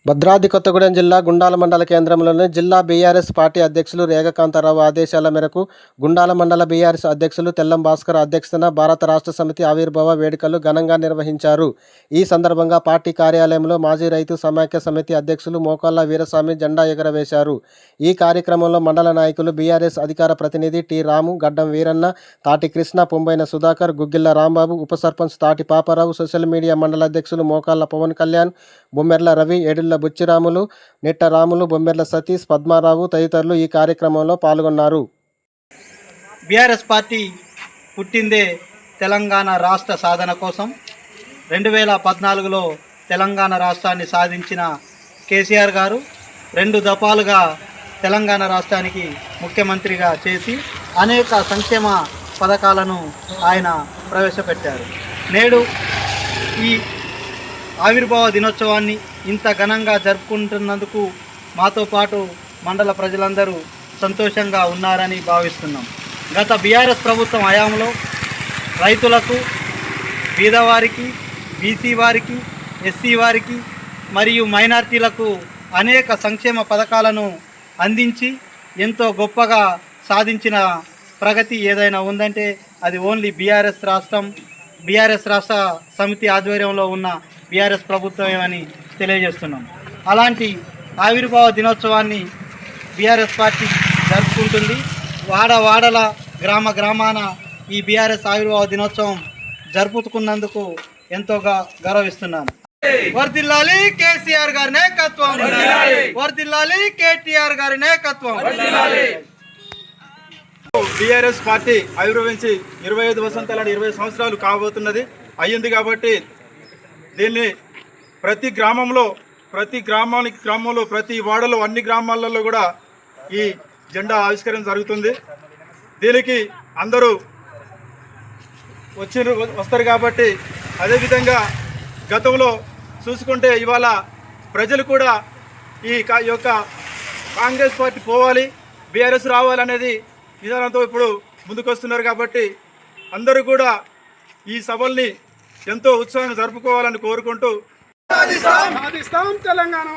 భద్రాద్రి కొత్తగూడెం జిల్లా గుండాల మండల కేంద్రంలోని జిల్లా బీఆర్ఎస్ పార్టీ అధ్యక్షులు రేఖకాంతారావు ఆదేశాల మేరకు గుండాల మండల బీఆర్ఎస్ అధ్యక్షులు తెల్లం భాస్కర్ అధ్యక్షతన భారత రాష్ట్ర సమితి ఆవిర్భావ వేడుకలు ఘనంగా నిర్వహించారు. ఈ సందర్భంగా పార్టీ కార్యాలయంలో మాజీ రైతు సమాఖ్య సమితి అధ్యక్షులు మోకాళ్ళ వీరస్వామి జెండా ఎగరవేశారు. ఈ కార్యక్రమంలో మండల నాయకులు బీఆర్ఎస్ అధికార ప్రతినిధి టి రాము, గడ్డం వీరన్న, తాటి కృష్ణ, పొంబైన సుధాకర్, గుగ్గిళ్ల రాంబాబు, ఉప సర్పంచ్ తాటి పాపారావు, సోషల్ మీడియా మండల అధ్యక్షులు మోకాళ్ళ పవన్ కళ్యాణ్, బొమ్మెర్ల రవి, ఏడుళ్ల బుచ్చిరాములు, నెట్ట రాములు, బొమ్మెర్ల సతీష్, పద్మారావు తదితరులు ఈ కార్యక్రమంలో పాల్గొన్నారు. బీఆర్ఎస్ పార్టీ పుట్టిందే తెలంగాణ రాష్ట్ర సాధన కోసం. 2014లో తెలంగాణ రాష్ట్రాన్ని సాధించిన కేసీఆర్ గారు 2 దఫాలుగా తెలంగాణ రాష్ట్రానికి ముఖ్యమంత్రిగా చేసి అనేక సంక్షేమ పథకాలను ఆయన ప్రవేశపెట్టారు. నేడు ఈ ఆవిర్భావ దినోత్సవాన్ని ఇంత ఘనంగా జరుపుకుంటున్నందుకు మాతో పాటు మండల ప్రజలందరూ సంతోషంగా ఉన్నారని భావిస్తున్నాం. గత బీఆర్ఎస్ ప్రభుత్వం హయాంలో రైతులకు, బీదవారికి, బీసీ వారికి, ఎస్సీ వారికి మరియు మైనార్టీలకు అనేక సంక్షేమ పథకాలను అందించి ఎంతో గొప్పగా సాధించిన ప్రగతి ఏదైనా ఉందంటే అది ఓన్లీ బీఆర్ఎస్ రాష్ట్ర సమితి ఆధ్వర్యంలో ఉన్న బీఆర్ఎస్ ప్రభుత్వమేమని తెలియజేస్తున్నాం. అలాంటి ఆవిర్భావ దినోత్సవాన్ని బీఆర్ఎస్ పార్టీ జరుపుకుంటుంది. వాడవాడల, గ్రామాన ఈ బీఆర్ఎస్ ఆవిర్భావ దినోత్సవం జరుపుకున్నందుకు ఎంతో గౌరవిస్తున్నాను. వర్ధిల్లాలి కేసీఆర్ గారి నాయకత్వం, వర్ధిల్లాలి కేటీఆర్ గారి నాయకత్వం. బీఆర్ఎస్ పార్టీ ఆవిర్భవించి 25 వసంతాలు 20 సంవత్సరాలు కాబోతున్నది అయ్యింది. కాబట్టి దీన్ని ప్రతి గ్రామంలో, ప్రతి వాడలో, అన్ని గ్రామాలలో కూడా ఈ జెండా ఆవిష్కరణ జరుగుతుంది. దీనికి అందరూ వస్తారు. కాబట్టి అదేవిధంగా గతంలో చూసుకుంటే ఇవాళ ప్రజలు కూడా ఈ యొక్క కాంగ్రెస్ పార్టీ పోవాలి, బీఆర్ఎస్ రావాలనేది విధానంతో ఇప్పుడు ముందుకొస్తున్నారు. కాబట్టి అందరూ కూడా ఈ సభల్ని ఎంతో ఉత్సాహంగా జరుపుకోవాలని కోరుకుంటూ తెలంగాణ